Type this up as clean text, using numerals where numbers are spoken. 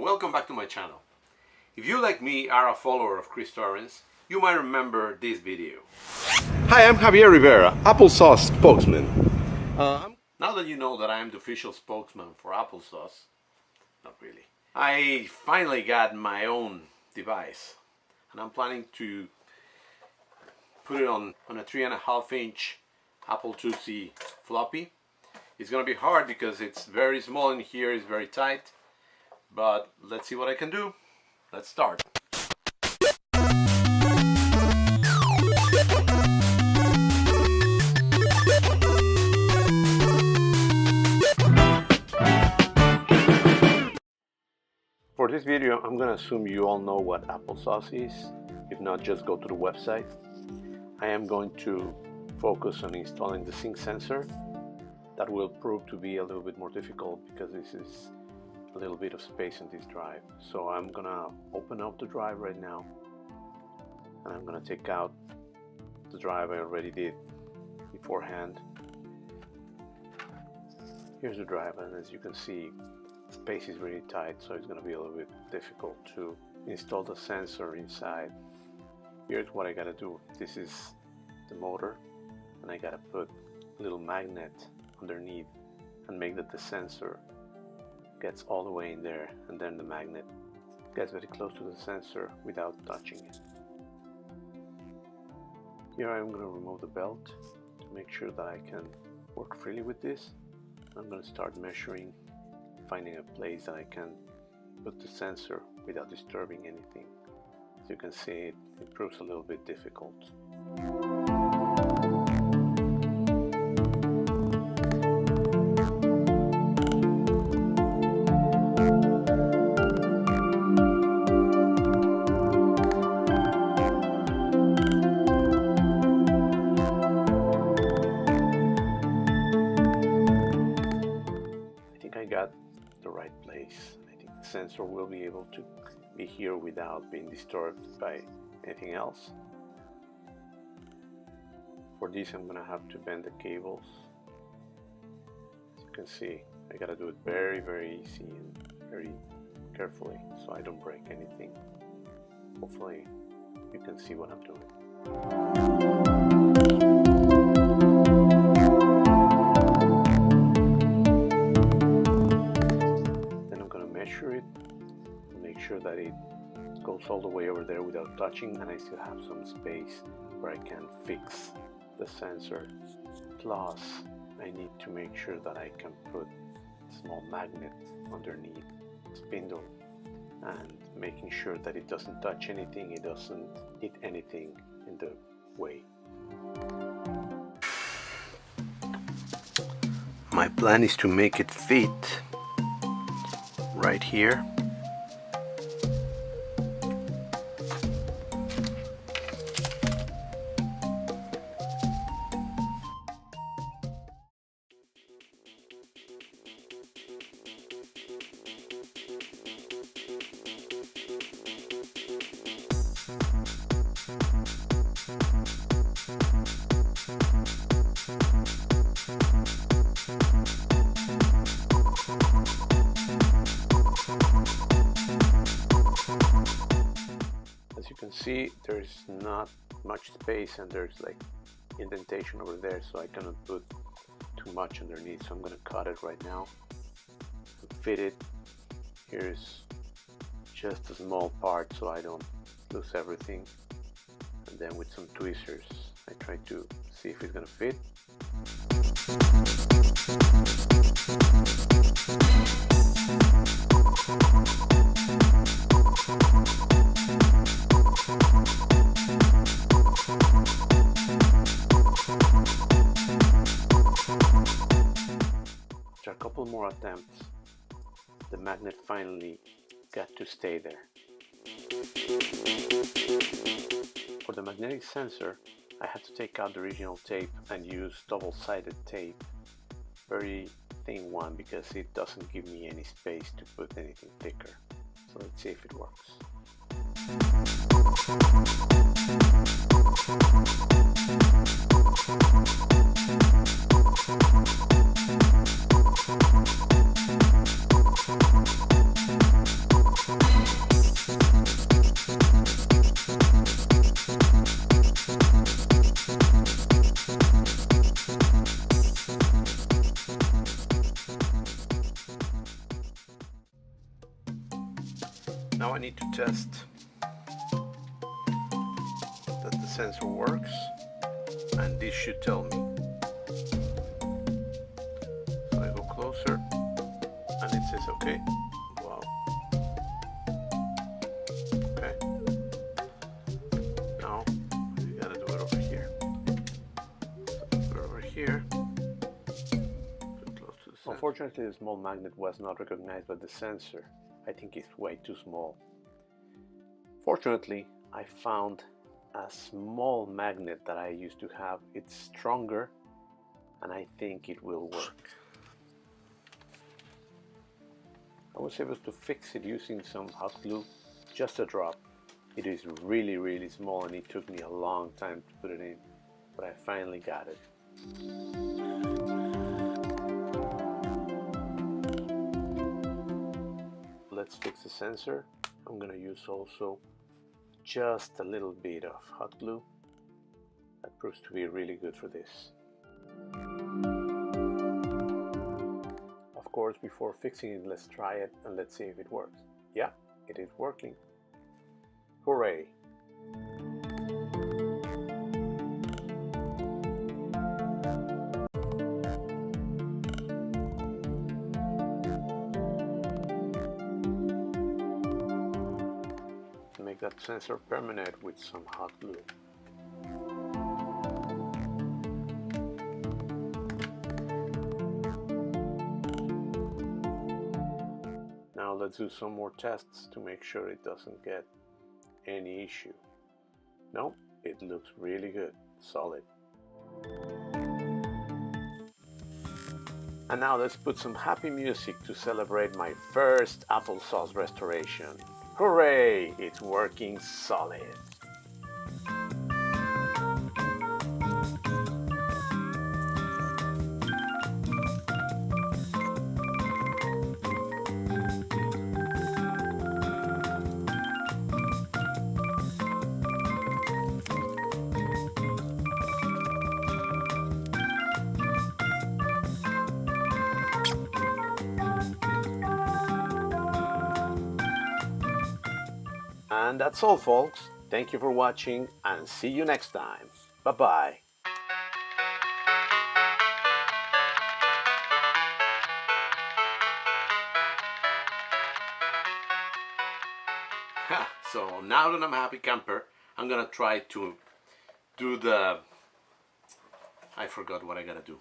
welcome back to my channel. If you, like me, are a follower of Chris Torrance, you might remember this video. Hi, I'm Javier Rivera, AppleSauce spokesman. Now that you know that I am the official spokesman for AppleSauce, not really, I finally got my own device, and I'm planning to put it on a 3.5-inch Apple IIc floppy. It's gonna be hard because it's very small in here, it's very tight, but let's see what I can do. Let's start. For this video, I'm gonna assume you all know what AppleSauce is. If not, just go to the website. I am going to focus on installing the sync sensor. That will prove to be a little bit more difficult because this is a little bit of space in this drive. So I'm gonna open up the drive right now, and I'm gonna take out the drive I already did beforehand. Here's the drive, and as you can see, space is really tight, so it's gonna be a little bit difficult to install the sensor inside. Here's what I gotta do. This is the motor, and I gotta put a little magnet underneath and make that the sensor gets all the way in there, and then the magnet gets very close to the sensor without touching it. Here I'm going to remove the belt to make sure that I can work freely with this. I'm going to start measuring, finding a place that I can put the sensor without disturbing anything. As you can see, it proves a little bit difficult. I got the right place. I think the sensor will be able to be here without being disturbed by anything else. For this, I'm gonna have to bend the cables. As you can see, I gotta do it very easy and very carefully so I don't break anything. Hopefully you can see what I'm doing. That it goes all the way over there without touching, and I still have some space where I can fix the sensor. Plus, I need to make sure that I can put a small magnet underneath the spindle, and making sure that it doesn't touch anything, it doesn't hit anything in the way. My plan is to make it fit right here. As you can see, there's not much space and there's like indentation over there, so I cannot put too much underneath, so I'm going to cut it right now and fit it. Here's just a small part so I don't lose everything, and then with some tweezers I try to see if it's going to fit. After a couple more attempts, the magnet finally got to stay there. For the magnetic sensor, I had to take out the original tape and use double-sided tape, very thin one, because it doesn't give me any space to put anything thicker. So let's see if it works. Now I need to test that the sensor works, and this should tell me. So I go closer and it says okay. Wow. Okay. Now we gotta do it over here. So put it over here. Put close to the sensor. Unfortunately, the small magnet was not recognized by the sensor. I think it's way too small. Fortunately, I found a small magnet that I used to have. It's stronger and I think it will work. I was able to fix it using some hot glue, just a drop. It is really small and it took me a long time to put it in, but I finally got it. Let's fix the sensor. I'm gonna use also just a little bit of hot glue. That proves to be really good for this. Of course, before fixing it, let's try it and let's see if it works. Yeah, it is working. Hooray! Make that sensor permanent with some hot glue. Now let's do some more tests to make sure it doesn't get any issue. No, it looks really good, solid. And now let's put some happy music to celebrate my first AppleSauce restoration. Hooray! It's working solid. And that's all, folks. Thank you for watching and see you next time. Bye-bye. So now that I'm a happy camper, I'm gonna try to do the... I forgot what I gotta do.